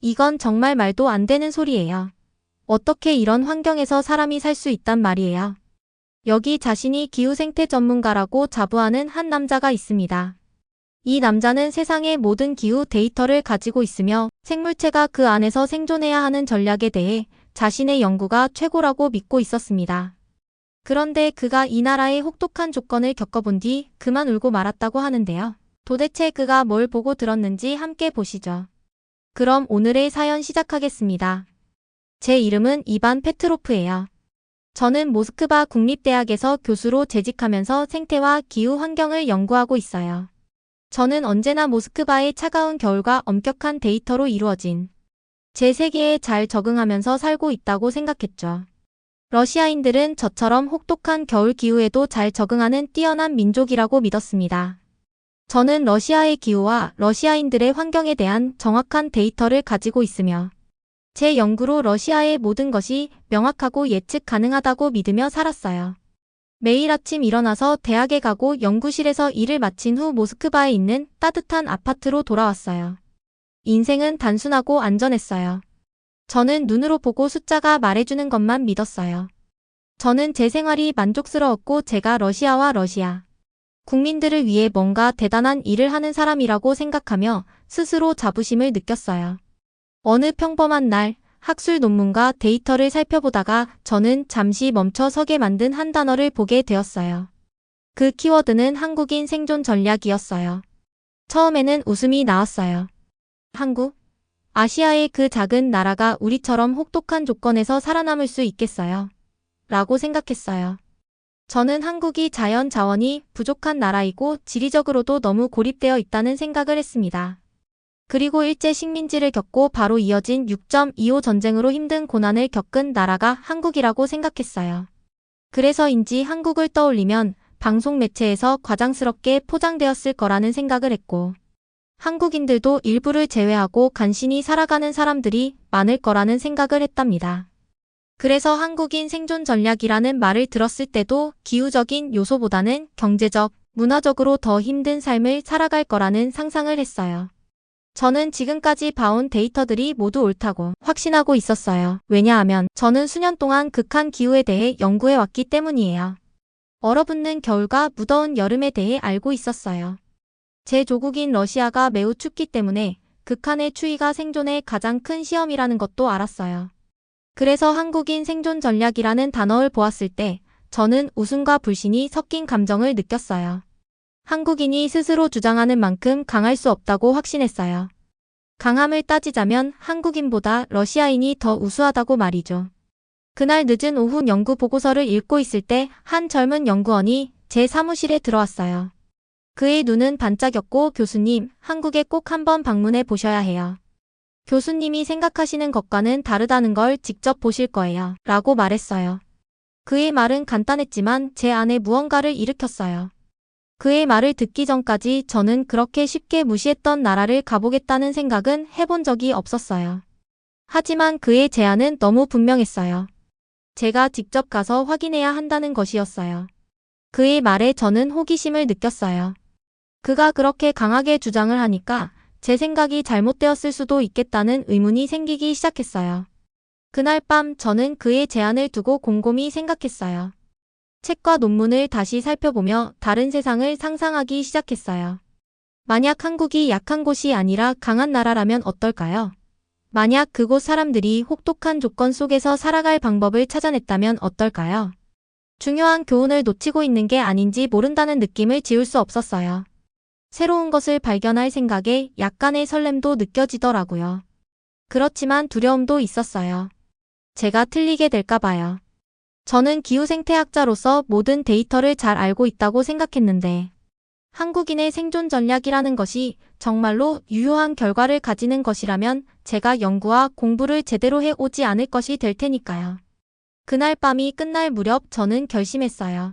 이건 정말 말도 안 되는 소리예요. 어떻게 이런 환경에서 사람이 살 수 있단 말이에요. 여기 자신이 기후생태 전문가라고 자부하는 한 남자가 있습니다. 이 남자는 세상의 모든 기후 데이터를 가지고 있으며 생물체가 그 안에서 생존해야 하는 전략에 대해 자신의 연구가 최고라고 믿고 있었습니다. 그런데 그가 이 나라의 혹독한 조건을 겪어본 뒤 그만 울고 말았다고 하는데요. 도대체 그가 뭘 보고 들었는지 함께 보시죠. 그럼 오늘의 사연 시작하겠습니다. 제 이름은 이반 페트로프예요. 저는 모스크바 국립대학에서 교수로 재직하면서 생태와 기후 환경을 연구하고 있어요. 저는 언제나 모스크바의 차가운 겨울과 엄격한 데이터로 이루어진 제 세계에 잘 적응하면서 살고 있다고 생각했죠. 러시아인들은 저처럼 혹독한 겨울 기후에도 잘 적응하는 뛰어난 민족이라고 믿었습니다. 저는 러시아의 기후와 러시아인들의 환경에 대한 정확한 데이터를 가지고 있으며 제 연구로 러시아의 모든 것이 명확하고 예측 가능하다고 믿으며 살았어요. 매일 아침 일어나서 대학에 가고 연구실에서 일을 마친 후 모스크바에 있는 따뜻한 아파트로 돌아왔어요. 인생은 단순하고 안전했어요. 저는 눈으로 보고 숫자가 말해주는 것만 믿었어요. 저는 제 생활이 만족스러웠고 제가 러시아와 러시아 국민들을 위해 뭔가 대단한 일을 하는 사람이라고 생각하며 스스로 자부심을 느꼈어요. 어느 평범한 날 학술 논문과 데이터를 살펴보다가 저는 잠시 멈춰 서게 만든 한 단어를 보게 되었어요. 그 키워드는 한국인 생존 전략이었어요. 처음에는 웃음이 나왔어요. 한국? 아시아의 그 작은 나라가 우리처럼 혹독한 조건에서 살아남을 수 있겠어요? 라고 생각했어요. 저는 한국이 자연 자원이 부족한 나라이고 지리적으로도 너무 고립되어 있다는 생각을 했습니다. 그리고 일제 식민지를 겪고 바로 이어진 6.25 전쟁으로 힘든 고난을 겪은 나라가 한국이라고 생각했어요. 그래서인지 한국을 떠올리면 방송 매체에서 과장스럽게 포장되었을 거라는 생각을 했고 한국인들도 일부를 제외하고 간신히 살아가는 사람들이 많을 거라는 생각을 했답니다. 그래서 한국인 생존 전략이라는 말을 들었을 때도 기후적인 요소보다는 경제적, 문화적으로 더 힘든 삶을 살아갈 거라는 상상을 했어요. 저는 지금까지 봐온 데이터들이 모두 옳다고 확신하고 있었어요. 왜냐하면 저는 수년 동안 극한 기후에 대해 연구해왔기 때문이에요. 얼어붙는 겨울과 무더운 여름에 대해 알고 있었어요. 제 조국인 러시아가 매우 춥기 때문에 극한의 추위가 생존의 가장 큰 시험이라는 것도 알았어요. 그래서 한국인 생존 전략이라는 단어를 보았을 때 저는 웃음과 불신이 섞인 감정을 느꼈어요. 한국인이 스스로 주장하는 만큼 강할 수 없다고 확신했어요. 강함을 따지자면 한국인보다 러시아인이 더 우수하다고 말이죠. 그날 늦은 오후 연구 보고서를 읽고 있을 때 한 젊은 연구원이 제 사무실에 들어왔어요. 그의 눈은 반짝였고 교수님, 한국에 꼭 한번 방문해 보셔야 해요. 교수님이 생각하시는 것과는 다르다는 걸 직접 보실 거예요. 라고 말했어요. 그의 말은 간단했지만 제 안에 무언가를 일으켰어요. 그의 말을 듣기 전까지 저는 그렇게 쉽게 무시했던 나라를 가보겠다는 생각은 해본 적이 없었어요. 하지만 그의 제안은 너무 분명했어요. 제가 직접 가서 확인해야 한다는 것이었어요. 그의 말에 저는 호기심을 느꼈어요. 그가 그렇게 강하게 주장을 하니까 제 생각이 잘못되었을 수도 있겠다는 의문이 생기기 시작했어요. 그날 밤 저는 그의 제안을 두고 곰곰이 생각했어요. 책과 논문을 다시 살펴보며 다른 세상을 상상하기 시작했어요. 만약 한국이 약한 곳이 아니라 강한 나라라면 어떨까요? 만약 그곳 사람들이 혹독한 조건 속에서 살아갈 방법을 찾아냈다면 어떨까요? 중요한 교훈을 놓치고 있는 게 아닌지 모른다는 느낌을 지울 수 없었어요. 새로운 것을 발견할 생각에 약간의 설렘도 느껴지더라고요. 그렇지만 두려움도 있었어요. 제가 틀리게 될까 봐요. 저는 기후생태학자로서 모든 데이터를 잘 알고 있다고 생각했는데 한국인의 생존 전략이라는 것이 정말로 유효한 결과를 가지는 것이라면 제가 연구와 공부를 제대로 해오지 않을 것이 될 테니까요. 그날 밤이 끝날 무렵 저는 결심했어요.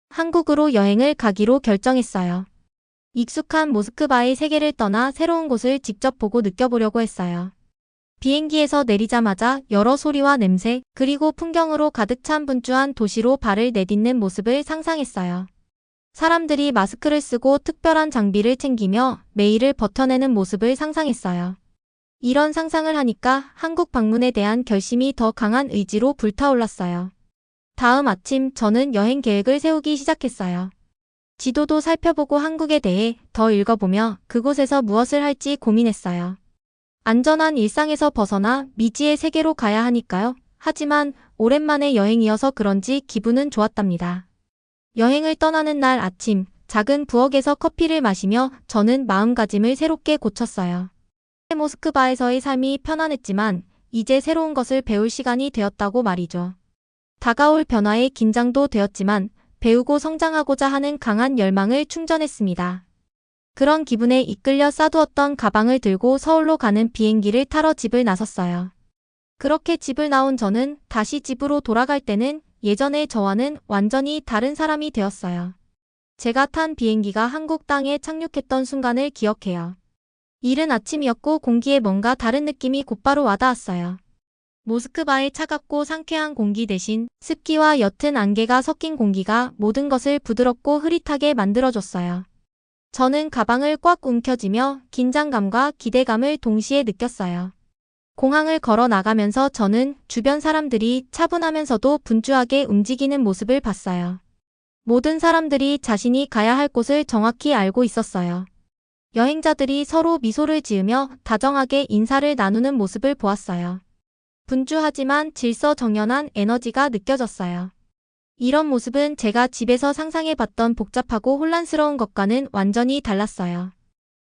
한국으로 여행을 가기로 결정했어요. 익숙한 모스크바의 세계를 떠나 새로운 곳을 직접 보고 느껴보려고 했어요. 비행기에서 내리자마자 여러 소리와 냄새, 그리고 풍경으로 가득 찬 분주한 도시로 발을 내딛는 모습을 상상했어요. 사람들이 마스크를 쓰고 특별한 장비를 챙기며 매일을 버텨내는 모습을 상상했어요. 이런 상상을 하니까 한국 방문에 대한 결심이 더 강한 의지로 불타올랐어요. 다음 아침 저는 여행 계획을 세우기 시작했어요. 지도도 살펴보고 한국에 대해 더 읽어보며 그곳에서 무엇을 할지 고민했어요. 안전한 일상에서 벗어나 미지의 세계로 가야 하니까요. 하지만 오랜만에 여행이어서 그런지 기분은 좋았답니다. 여행을 떠나는 날 아침, 작은 부엌에서 커피를 마시며 저는 마음가짐을 새롭게 고쳤어요. 모스크바에서의 삶이 편안했지만 이제 새로운 것을 배울 시간이 되었다고 말이죠. 다가올 변화에 긴장도 되었지만 배우고 성장하고자 하는 강한 열망을 충전했습니다. 그런 기분에 이끌려 싸두었던 가방을 들고 서울로 가는 비행기를 타러 집을 나섰어요. 그렇게 집을 나온 저는 다시 집으로 돌아갈 때는 예전의 저와는 완전히 다른 사람이 되었어요. 제가 탄 비행기가 한국 땅에 착륙했던 순간을 기억해요. 이른 아침이었고 공기에 뭔가 다른 느낌이 곧바로 와닿았어요. 모스크바의 차갑고 상쾌한 공기 대신 습기와 옅은 안개가 섞인 공기가 모든 것을 부드럽고 흐릿하게 만들어줬어요. 저는 가방을 꽉 움켜쥐며 긴장감과 기대감을 동시에 느꼈어요. 공항을 걸어 나가면서 저는 주변 사람들이 차분하면서도 분주하게 움직이는 모습을 봤어요. 모든 사람들이 자신이 가야 할 곳을 정확히 알고 있었어요. 여행자들이 서로 미소를 지으며 다정하게 인사를 나누는 모습을 보았어요. 분주하지만 질서정연한 에너지가 느껴졌어요. 이런 모습은 제가 집에서 상상해봤던 복잡하고 혼란스러운 것과는 완전히 달랐어요.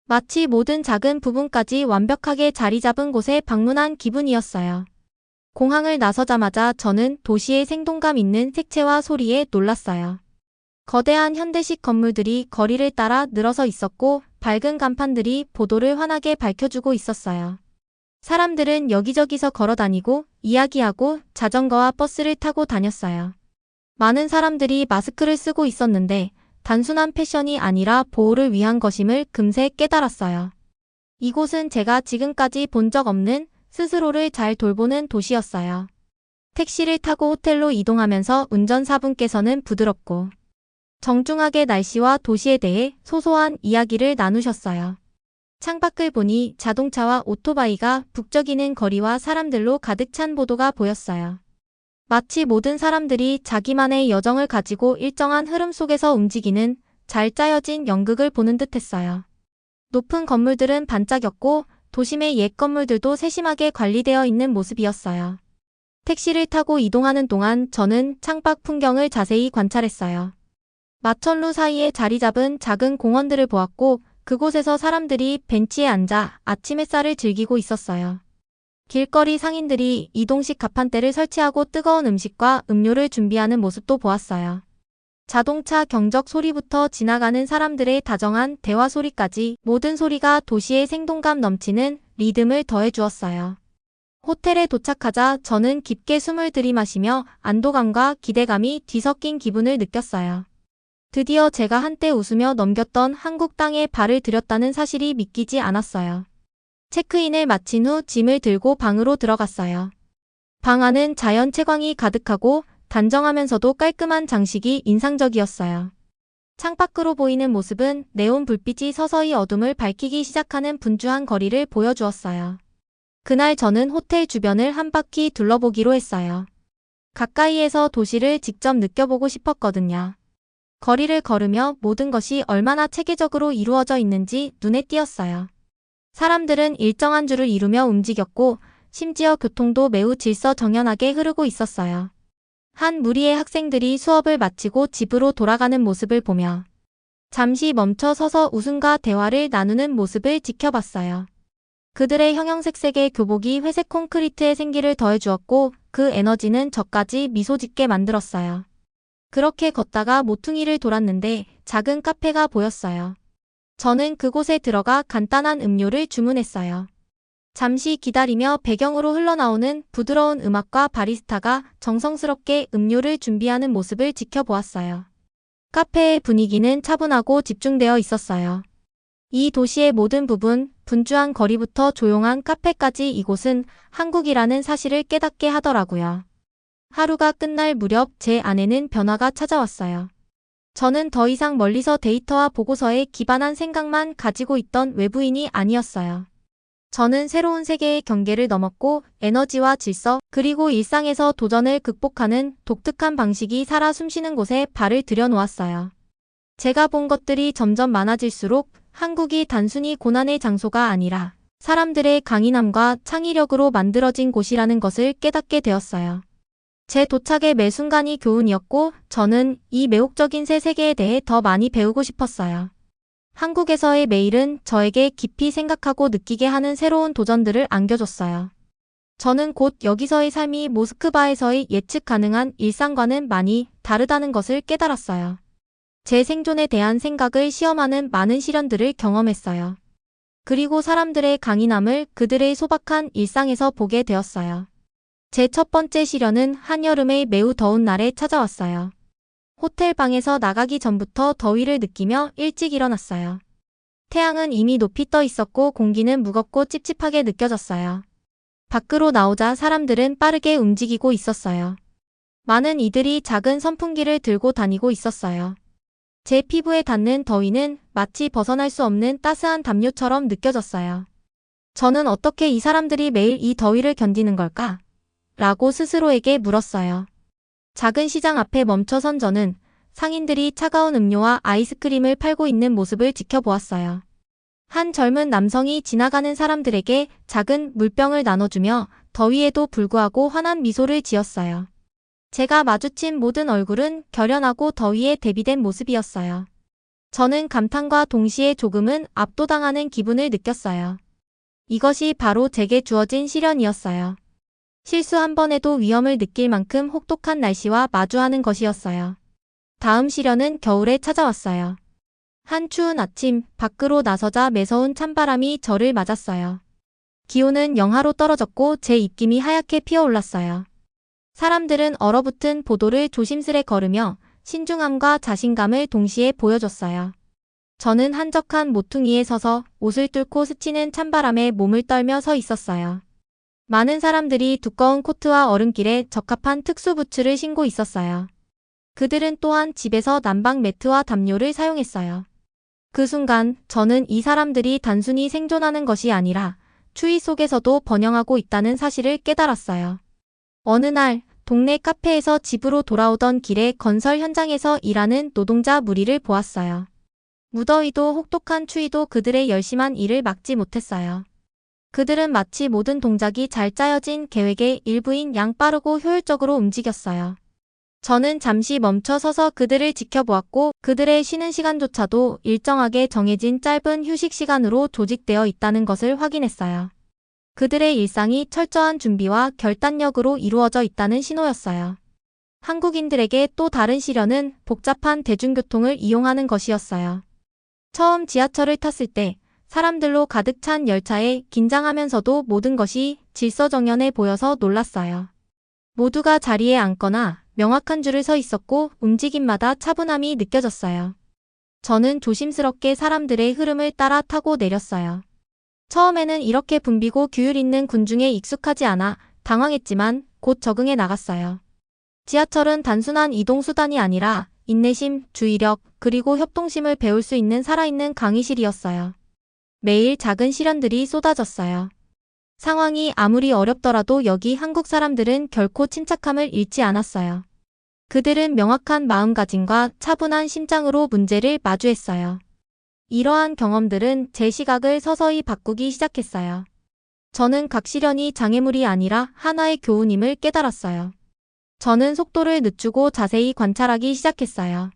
마치 모든 작은 부분까지 완벽하게 자리 잡은 곳에 방문한 기분이었어요. 공항을 나서자마자 저는 도시의 생동감 있는 색채와 소리에 놀랐어요. 거대한 현대식 건물들이 거리를 따라 늘어서 있었고 밝은 간판들이 보도를 환하게 밝혀주고 있었어요. 사람들은 여기저기서 걸어다니고 이야기하고 자전거와 버스를 타고 다녔어요. 많은 사람들이 마스크를 쓰고 있었는데 단순한 패션이 아니라 보호를 위한 것임을 금세 깨달았어요. 이곳은 제가 지금까지 본 적 없는 스스로를 잘 돌보는 도시였어요. 택시를 타고 호텔로 이동하면서 운전사분께서는 부드럽고 정중하게 날씨와 도시에 대해 소소한 이야기를 나누셨어요. 창밖을 보니 자동차와 오토바이가 북적이는 거리와 사람들로 가득 찬 보도가 보였어요. 마치 모든 사람들이 자기만의 여정을 가지고 일정한 흐름 속에서 움직이는 잘 짜여진 연극을 보는 듯했어요. 높은 건물들은 반짝였고 도심의 옛 건물들도 세심하게 관리되어 있는 모습이었어요. 택시를 타고 이동하는 동안 저는 창밖 풍경을 자세히 관찰했어요. 마천루 사이에 자리 잡은 작은 공원들을 보았고 그곳에서 사람들이 벤치에 앉아 아침 햇살을 즐기고 있었어요. 길거리 상인들이 이동식 가판대를 설치하고 뜨거운 음식과 음료를 준비하는 모습도 보았어요. 자동차 경적 소리부터 지나가는 사람들의 다정한 대화 소리까지 모든 소리가 도시의 생동감 넘치는 리듬을 더해주었어요. 호텔에 도착하자 저는 깊게 숨을 들이마시며 안도감과 기대감이 뒤섞인 기분을 느꼈어요. 드디어 제가 한때 웃으며 넘겼던 한국 땅에 발을 들였다는 사실이 믿기지 않았어요. 체크인을 마친 후 짐을 들고 방으로 들어갔어요. 방 안은 자연 채광이 가득하고 단정하면서도 깔끔한 장식이 인상적이었어요. 창밖으로 보이는 모습은 네온 불빛이 서서히 어둠을 밝히기 시작하는 분주한 거리를 보여주었어요. 그날 저는 호텔 주변을 한 바퀴 둘러보기로 했어요. 가까이에서 도시를 직접 느껴보고 싶었거든요. 거리를 걸으며 모든 것이 얼마나 체계적으로 이루어져 있는지 눈에 띄었어요. 사람들은 일정한 줄을 이루며 움직였고 심지어 교통도 매우 질서정연하게 흐르고 있었어요. 한 무리의 학생들이 수업을 마치고 집으로 돌아가는 모습을 보며 잠시 멈춰 서서 웃음과 대화를 나누는 모습을 지켜봤어요. 그들의 형형색색의 교복이 회색 콘크리트의 생기를 더해주었고 그 에너지는 저까지 미소 짓게 만들었어요. 그렇게 걷다가 모퉁이를 돌았는데 작은 카페가 보였어요. 저는 그곳에 들어가 간단한 음료를 주문했어요. 잠시 기다리며 배경으로 흘러나오는 부드러운 음악과 바리스타가 정성스럽게 음료를 준비하는 모습을 지켜보았어요. 카페의 분위기는 차분하고 집중되어 있었어요. 이 도시의 모든 부분, 분주한 거리부터 조용한 카페까지 이곳은 한국이라는 사실을 깨닫게 하더라고요. 하루가 끝날 무렵 제 안에는 변화가 찾아왔어요. 저는 더 이상 멀리서 데이터와 보고서에 기반한 생각만 가지고 있던 외부인이 아니었어요. 저는 새로운 세계의 경계를 넘었고 에너지와 질서, 그리고 일상에서 도전을 극복하는 독특한 방식이 살아 숨쉬는 곳에 발을 들여놓았어요. 제가 본 것들이 점점 많아질수록 한국이 단순히 고난의 장소가 아니라 사람들의 강인함과 창의력으로 만들어진 곳이라는 것을 깨닫게 되었어요. 제 도착의 매 순간이 교훈이었고 저는 이 매혹적인 새 세계에 대해 더 많이 배우고 싶었어요. 한국에서의 매일은 저에게 깊이 생각하고 느끼게 하는 새로운 도전들을 안겨줬어요. 저는 곧 여기서의 삶이 모스크바에서의 예측 가능한 일상과는 많이 다르다는 것을 깨달았어요. 제 생존에 대한 생각을 시험하는 많은 시련들을 경험했어요. 그리고 사람들의 강인함을 그들의 소박한 일상에서 보게 되었어요. 제 첫 번째 시련은 한여름의 매우 더운 날에 찾아왔어요. 호텔 방에서 나가기 전부터 더위를 느끼며 일찍 일어났어요. 태양은 이미 높이 떠 있었고 공기는 무겁고 찝찝하게 느껴졌어요. 밖으로 나오자 사람들은 빠르게 움직이고 있었어요. 많은 이들이 작은 선풍기를 들고 다니고 있었어요. 제 피부에 닿는 더위는 마치 벗어날 수 없는 따스한 담요처럼 느껴졌어요. 저는 어떻게 이 사람들이 매일 이 더위를 견디는 걸까? 라고 스스로에게 물었어요. 작은 시장 앞에 멈춰선 저는 상인들이 차가운 음료와 아이스크림을 팔고 있는 모습을 지켜보았어요. 한 젊은 남성이 지나가는 사람들에게 작은 물병을 나눠주며 더위에도 불구하고 환한 미소를 지었어요. 제가 마주친 모든 얼굴은 결연하고 더위에 대비된 모습이었어요. 저는 감탄과 동시에 조금은 압도당하는 기분을 느꼈어요. 이것이 바로 제게 주어진 시련이었어요. 실수 한 번에도 위험을 느낄 만큼 혹독한 날씨와 마주하는 것이었어요. 다음 시련은 겨울에 찾아왔어요. 한 추운 아침, 밖으로 나서자 매서운 찬바람이 저를 맞았어요. 기온은 영하로 떨어졌고 제 입김이 하얗게 피어올랐어요. 사람들은 얼어붙은 보도를 조심스레 걸으며 신중함과 자신감을 동시에 보여줬어요. 저는 한적한 모퉁이에 서서 옷을 뚫고 스치는 찬바람에 몸을 떨며 서 있었어요. 많은 사람들이 두꺼운 코트와 얼음길에 적합한 특수 부츠를 신고 있었어요. 그들은 또한 집에서 난방 매트와 담요를 사용했어요. 그 순간 저는 이 사람들이 단순히 생존하는 것이 아니라 추위 속에서도 번영하고 있다는 사실을 깨달았어요. 어느 날 동네 카페에서 집으로 돌아오던 길에 건설 현장에서 일하는 노동자 무리를 보았어요. 무더위도 혹독한 추위도 그들의 열심한 일을 막지 못했어요. 그들은 마치 모든 동작이 잘 짜여진 계획의 일부인 양 빠르고 효율적으로 움직였어요. 저는 잠시 멈춰 서서 그들을 지켜보았고 그들의 쉬는 시간조차도 일정하게 정해진 짧은 휴식 시간으로 조직되어 있다는 것을 확인했어요. 그들의 일상이 철저한 준비와 결단력으로 이루어져 있다는 신호였어요. 한국인들에게 또 다른 시련은 복잡한 대중교통을 이용하는 것이었어요. 처음 지하철을 탔을 때 사람들로 가득 찬 열차에 긴장하면서도 모든 것이 질서정연해 보여서 놀랐어요. 모두가 자리에 앉거나 명확한 줄을 서 있었고 움직임마다 차분함이 느껴졌어요. 저는 조심스럽게 사람들의 흐름을 따라 타고 내렸어요. 처음에는 이렇게 붐비고 규율 있는 군중에 익숙하지 않아 당황했지만 곧 적응해 나갔어요. 지하철은 단순한 이동수단이 아니라 인내심, 주의력, 그리고 협동심을 배울 수 있는 살아있는 강의실이었어요. 매일 작은 시련들이 쏟아졌어요. 상황이 아무리 어렵더라도 여기 한국 사람들은 결코 침착함을 잃지 않았어요. 그들은 명확한 마음가짐과 차분한 심장으로 문제를 마주했어요. 이러한 경험들은 제 시각을 서서히 바꾸기 시작했어요. 저는 각 시련이 장애물이 아니라 하나의 교훈임을 깨달았어요. 저는 속도를 늦추고 자세히 관찰하기 시작했어요.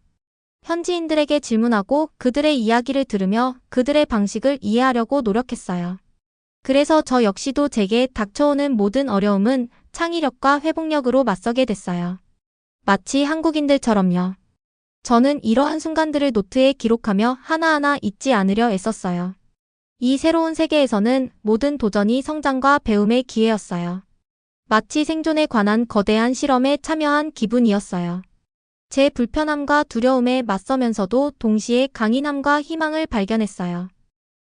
현지인들에게 질문하고 그들의 이야기를 들으며 그들의 방식을 이해하려고 노력했어요. 그래서 저 역시도 제게 닥쳐오는 모든 어려움은 창의력과 회복력으로 맞서게 됐어요. 마치 한국인들처럼요. 저는 이러한 순간들을 노트에 기록하며 하나하나 잊지 않으려 애썼어요. 이 새로운 세계에서는 모든 도전이 성장과 배움의 기회였어요. 마치 생존에 관한 거대한 실험에 참여한 기분이었어요. 제 불편함과 두려움에 맞서면서도 동시에 강인함과 희망을 발견했어요.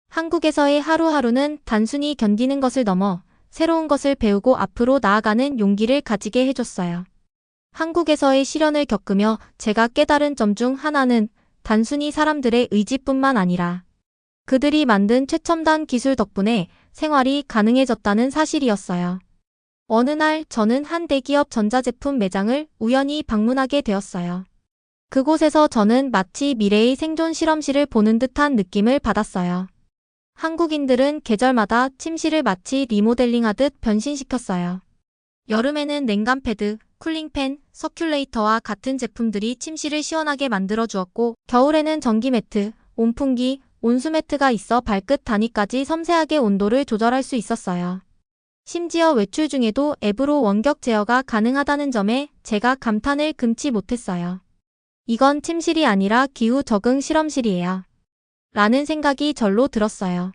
한국에서의 하루하루는 단순히 견디는 것을 넘어 새로운 것을 배우고 앞으로 나아가는 용기를 가지게 해줬어요. 한국에서의 시련을 겪으며 제가 깨달은 점 중 하나는 단순히 사람들의 의지뿐만 아니라 그들이 만든 최첨단 기술 덕분에 생활이 가능해졌다는 사실이었어요. 어느 날 저는 한 대기업 전자제품 매장을 우연히 방문하게 되었어요. 그곳에서 저는 마치 미래의 생존 실험실을 보는 듯한 느낌을 받았어요. 한국인들은 계절마다 침실을 마치 리모델링하듯 변신시켰어요. 여름에는 냉감 패드, 쿨링팬, 서큘레이터와 같은 제품들이 침실을 시원하게 만들어 주었고, 겨울에는 전기 매트, 온풍기, 온수 매트가 있어 발끝 단위까지 섬세하게 온도를 조절할 수 있었어요. 심지어 외출 중에도 앱으로 원격 제어가 가능하다는 점에 제가 감탄을 금치 못했어요. 이건 침실이 아니라 기후 적응 실험실이에요. 라는 생각이 절로 들었어요.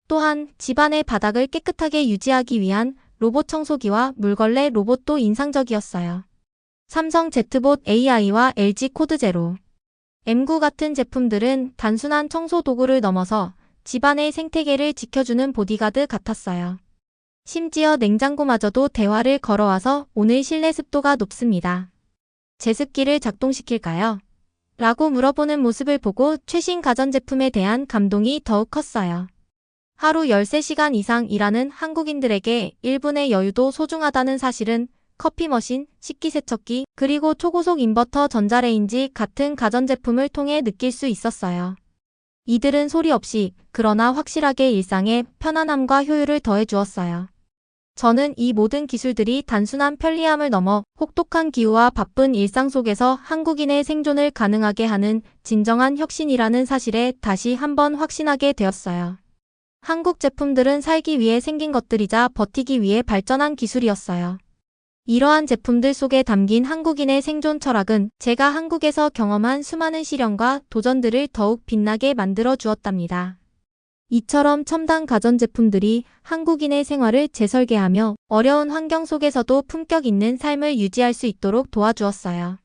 또한 집안의 바닥을 깨끗하게 유지하기 위한 로봇 청소기와 물걸레 로봇도 인상적이었어요. 삼성 제트봇 AI와 LG 코드 제로, M9 같은 제품들은 단순한 청소 도구를 넘어서 집안의 생태계를 지켜주는 보디가드 같았어요. 심지어 냉장고마저도 대화를 걸어와서 오늘 실내 습도가 높습니다. 제습기를 작동시킬까요? 라고 물어보는 모습을 보고 최신 가전제품에 대한 감동이 더욱 컸어요. 하루 13시간 이상 일하는 한국인들에게 1분의 여유도 소중하다는 사실은 커피 머신, 식기세척기, 그리고 초고속 인버터 전자레인지 같은 가전제품을 통해 느낄 수 있었어요. 이들은 소리 없이 그러나 확실하게 일상에 편안함과 효율을 더해 주었어요. 저는 이 모든 기술들이 단순한 편리함을 넘어 혹독한 기후와 바쁜 일상 속에서 한국인의 생존을 가능하게 하는 진정한 혁신이라는 사실에 다시 한번 확신하게 되었어요. 한국 제품들은 살기 위해 생긴 것들이자 버티기 위해 발전한 기술이었어요. 이러한 제품들 속에 담긴 한국인의 생존 철학은 제가 한국에서 경험한 수많은 시련과 도전들을 더욱 빛나게 만들어 주었답니다. 이처럼 첨단 가전제품들이 한국인의 생활을 재설계하며 어려운 환경 속에서도 품격 있는 삶을 유지할 수 있도록 도와주었어요.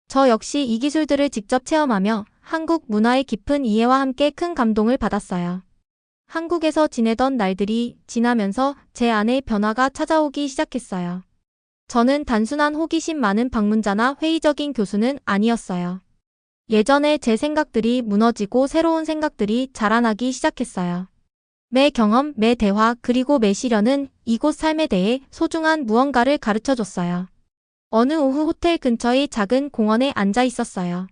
저 역시 이 기술들을 직접 체험하며 한국 문화의 깊은 이해와 함께 큰 감동을 받았어요. 한국에서 지내던 날들이 지나면서 제 안에 변화가 찾아오기 시작했어요. 저는 단순한 호기심 많은 방문자나 회의적인 교수는 아니었어요. 예전에 제 생각들이 무너지고 새로운 생각들이 자라나기 시작했어요. 매 경험, 매 대화, 그리고 매 시련은 이곳 삶에 대해 소중한 무언가를 가르쳐줬어요. 어느 오후 호텔 근처의 작은 공원에 앉아 있었어요.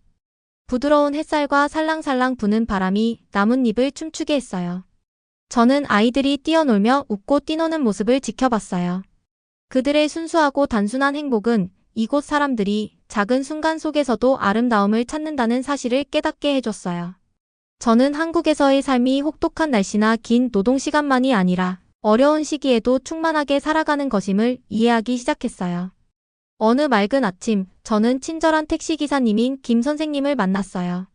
부드러운 햇살과 살랑살랑 부는 바람이 나뭇잎을 춤추게 했어요. 저는 아이들이 뛰어놀며 웃고 뛰노는 모습을 지켜봤어요. 그들의 순수하고 단순한 행복은 이곳 사람들이 작은 순간 속에서도 아름다움을 찾는다는 사실을 깨닫게 해줬어요. 저는 한국에서의 삶이 혹독한 날씨나 긴 노동 시간만이 아니라 어려운 시기에도 충만하게 살아가는 것임을 이해하기 시작했어요. 어느 맑은 아침, 저는 친절한 택시기사님인 김 선생님을 만났어요.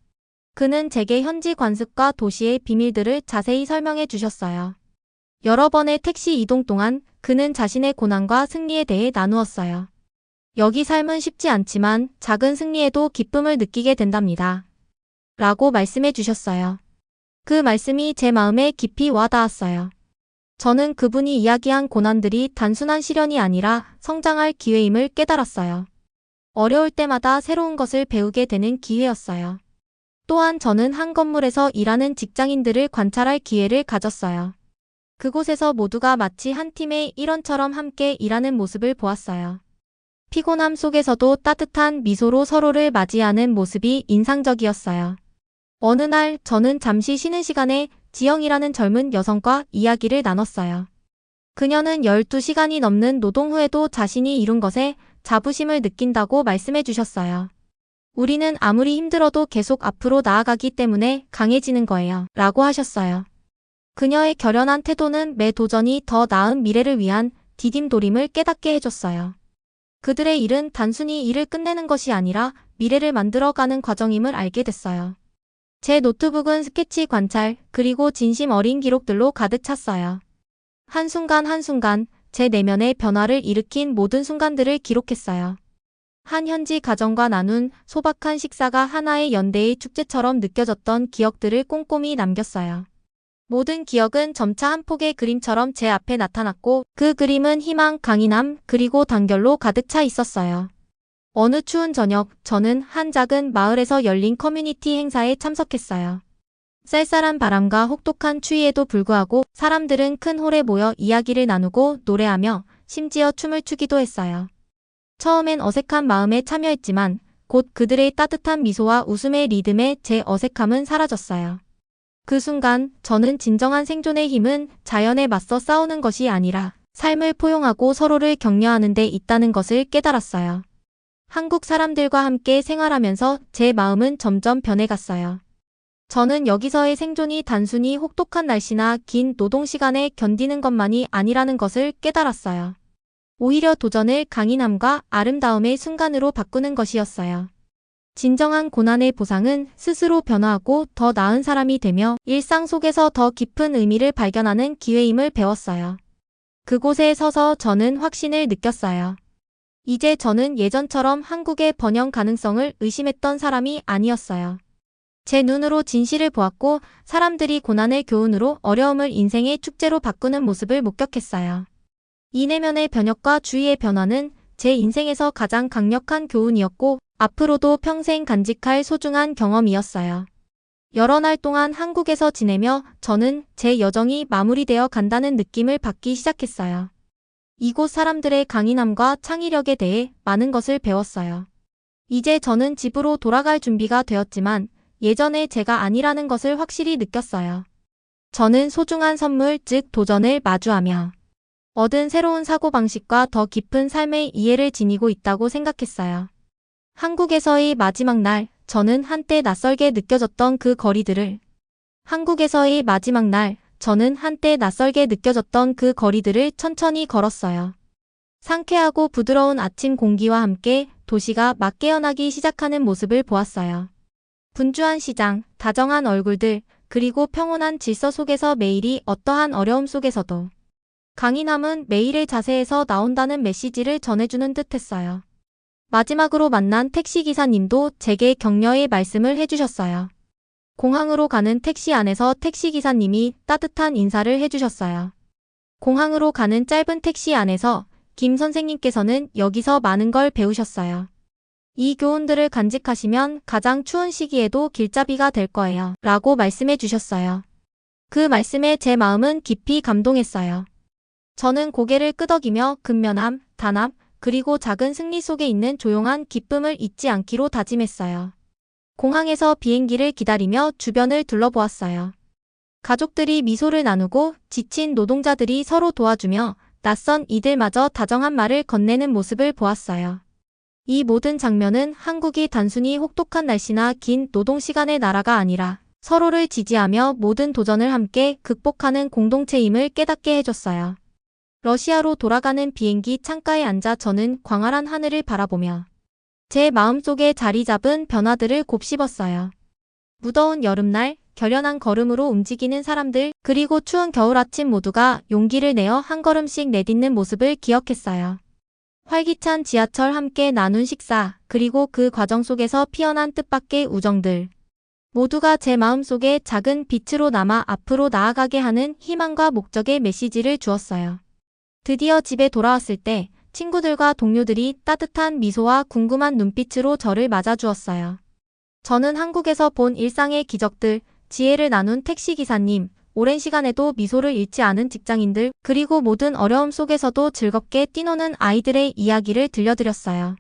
그는 제게 현지 관습과 도시의 비밀들을 자세히 설명해 주셨어요. 여러 번의 택시 이동 동안 그는 자신의 고난과 승리에 대해 나누었어요. 여기 삶은 쉽지 않지만 작은 승리에도 기쁨을 느끼게 된답니다. 라고 말씀해 주셨어요. 그 말씀이 제 마음에 깊이 와닿았어요. 저는 그분이 이야기한 고난들이 단순한 시련이 아니라 성장할 기회임을 깨달았어요. 어려울 때마다 새로운 것을 배우게 되는 기회였어요. 또한 저는 한 건물에서 일하는 직장인들을 관찰할 기회를 가졌어요. 그곳에서 모두가 마치 한 팀의 일원처럼 함께 일하는 모습을 보았어요. 피곤함 속에서도 따뜻한 미소로 서로를 맞이하는 모습이 인상적이었어요. 어느 날 저는 잠시 쉬는 시간에 지영이라는 젊은 여성과 이야기를 나눴어요. 그녀는 12시간이 넘는 노동 후에도 자신이 이룬 것에 자부심을 느낀다고 말씀해 주셨어요. 우리는 아무리 힘들어도 계속 앞으로 나아가기 때문에 강해지는 거예요. 라고 하셨어요. 그녀의 결연한 태도는 매 도전이 더 나은 미래를 위한 디딤돌임을 깨닫게 해줬어요. 그들의 일은 단순히 일을 끝내는 것이 아니라 미래를 만들어가는 과정임을 알게 됐어요. 제 노트북은 스케치 관찰, 그리고 진심 어린 기록들로 가득 찼어요. 한순간 한순간 제 내면의 변화를 일으킨 모든 순간들을 기록했어요. 한 현지 가정과 나눈 소박한 식사가 하나의 연대의 축제처럼 느껴졌던 기억들을 꼼꼼히 남겼어요. 모든 기억은 점차 한 폭의 그림처럼 제 앞에 나타났고 그 그림은 희망, 강인함, 그리고 단결로 가득 차 있었어요. 어느 추운 저녁, 저는 한 작은 마을에서 열린 커뮤니티 행사에 참석했어요. 쌀쌀한 바람과 혹독한 추위에도 불구하고 사람들은 큰 홀에 모여 이야기를 나누고 노래하며 심지어 춤을 추기도 했어요. 처음엔 어색한 마음에 참여했지만 곧 그들의 따뜻한 미소와 웃음의 리듬에 제 어색함은 사라졌어요. 그 순간 저는 진정한 생존의 힘은 자연에 맞서 싸우는 것이 아니라 삶을 포용하고 서로를 격려하는 데 있다는 것을 깨달았어요. 한국 사람들과 함께 생활하면서 제 마음은 점점 변해갔어요. 저는 여기서의 생존이 단순히 혹독한 날씨나 긴 노동 시간에 견디는 것만이 아니라는 것을 깨달았어요. 오히려 도전을 강인함과 아름다움의 순간으로 바꾸는 것이었어요. 진정한 고난의 보상은 스스로 변화하고 더 나은 사람이 되며 일상 속에서 더 깊은 의미를 발견하는 기회임을 배웠어요. 그곳에 서서 저는 확신을 느꼈어요. 이제 저는 예전처럼 한국의 번영 가능성을 의심했던 사람이 아니었어요. 제 눈으로 진실을 보았고 사람들이 고난을 교훈으로 어려움을 인생의 축제로 바꾸는 모습을 목격했어요. 이 내면의 변혁과 주위의 변화는 제 인생에서 가장 강력한 교훈이었고 앞으로도 평생 간직할 소중한 경험이었어요. 여러 날 동안 한국에서 지내며 저는 제 여정이 마무리되어 간다는 느낌을 받기 시작했어요. 이곳 사람들의 강인함과 창의력에 대해 많은 것을 배웠어요. 이제 저는 집으로 돌아갈 준비가 되었지만 예전의 제가 아니라는 것을 확실히 느꼈어요. 저는 소중한 선물, 즉 도전을 마주하며 얻은 새로운 사고방식과 더 깊은 삶의 이해를 지니고 있다고 생각했어요. 한국에서의 마지막 날, 저는 한때 낯설게 느껴졌던 그 거리들을 천천히 걸었어요. 상쾌하고 부드러운 아침 공기와 함께 도시가 막 깨어나기 시작하는 모습을 보았어요. 분주한 시장, 다정한 얼굴들, 그리고 평온한 질서 속에서 매일이 어떠한 어려움 속에서도 강인함은 매일의 자세에서 나온다는 메시지를 전해주는 듯했어요. 마지막으로 만난 택시기사님도 제게 격려의 말씀을 해주셨어요. 공항으로 가는 택시 안에서 택시기사님이 따뜻한 인사를 해주셨어요. 공항으로 가는 짧은 택시 안에서 김 선생님께서는 여기서 많은 걸 배우셨어요. 이 교훈들을 간직하시면 가장 추운 시기에도 길잡이가 될 거예요. 라고 말씀해 주셨어요. 그 말씀에 제 마음은 깊이 감동했어요. 저는 고개를 끄덕이며 근면함, 단합, 그리고 작은 승리 속에 있는 조용한 기쁨을 잊지 않기로 다짐했어요. 공항에서 비행기를 기다리며 주변을 둘러보았어요. 가족들이 미소를 나누고 지친 노동자들이 서로 도와주며 낯선 이들마저 다정한 말을 건네는 모습을 보았어요. 이 모든 장면은 한국이 단순히 혹독한 날씨나 긴 노동 시간의 나라가 아니라 서로를 지지하며 모든 도전을 함께 극복하는 공동체임을 깨닫게 해줬어요. 러시아로 돌아가는 비행기 창가에 앉아 저는 광활한 하늘을 바라보며 제 마음속에 자리 잡은 변화들을 곱씹었어요. 무더운 여름날, 결연한 걸음으로 움직이는 사람들, 그리고 추운 겨울 아침 모두가 용기를 내어 한 걸음씩 내딛는 모습을 기억했어요. 활기찬 지하철 함께 나눈 식사, 그리고 그 과정 속에서 피어난 뜻밖의 우정들. 모두가 제 마음속에 작은 빛으로 남아 앞으로 나아가게 하는 희망과 목적의 메시지를 주었어요. 드디어 집에 돌아왔을 때 친구들과 동료들이 따뜻한 미소와 궁금한 눈빛으로 저를 맞아주었어요. 저는 한국에서 본 일상의 기적들, 지혜를 나눈 택시기사님, 오랜 시간에도 미소를 잃지 않은 직장인들, 그리고 모든 어려움 속에서도 즐겁게 뛰노는 아이들의 이야기를 들려드렸어요.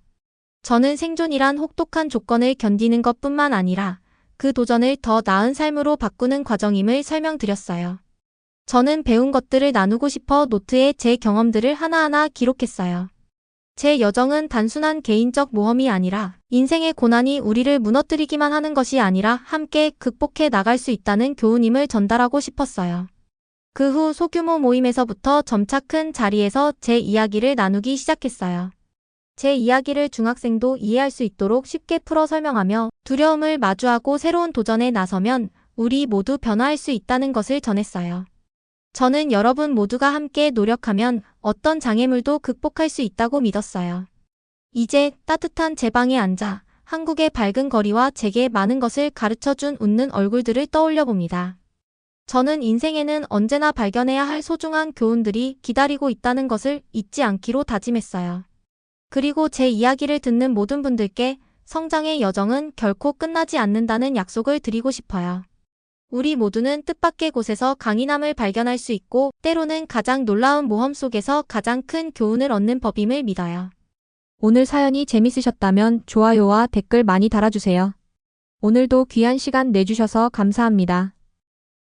저는 생존이란 혹독한 조건을 견디는 것뿐만 아니라 그 도전을 더 나은 삶으로 바꾸는 과정임을 설명드렸어요. 저는 배운 것들을 나누고 싶어 노트에 제 경험들을 하나하나 기록했어요. 제 여정은 단순한 개인적 모험이 아니라 인생의 고난이 우리를 무너뜨리기만 하는 것이 아니라 함께 극복해 나갈 수 있다는 교훈임을 전달하고 싶었어요. 그 후 소규모 모임에서부터 점차 큰 자리에서 제 이야기를 나누기 시작했어요. 제 이야기를 중학생도 이해할 수 있도록 쉽게 풀어 설명하며 두려움을 마주하고 새로운 도전에 나서면 우리 모두 변화할 수 있다는 것을 전했어요. 저는 여러분 모두가 함께 노력하면 어떤 장애물도 극복할 수 있다고 믿었어요. 이제 따뜻한 제 방에 앉아 한국의 밝은 거리와 제게 많은 것을 가르쳐준 웃는 얼굴들을 떠올려 봅니다. 저는 인생에는 언제나 발견해야 할 소중한 교훈들이 기다리고 있다는 것을 잊지 않기로 다짐했어요. 그리고 제 이야기를 듣는 모든 분들께 성장의 여정은 결코 끝나지 않는다는 약속을 드리고 싶어요. 우리 모두는 뜻밖의 곳에서 강인함을 발견할 수 있고 때로는 가장 놀라운 모험 속에서 가장 큰 교훈을 얻는 법임을 믿어요. 오늘 사연이 재밌으셨다면 좋아요와 댓글 많이 달아주세요. 오늘도 귀한 시간 내주셔서 감사합니다.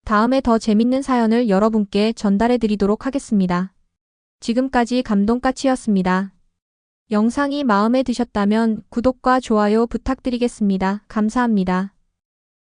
다음에 더 재밌는 사연을 여러분께 전달해 드리도록 하겠습니다. 지금까지 감동까치였습니다. 영상이 마음에 드셨다면 구독과 좋아요 부탁드리겠습니다. 감사합니다.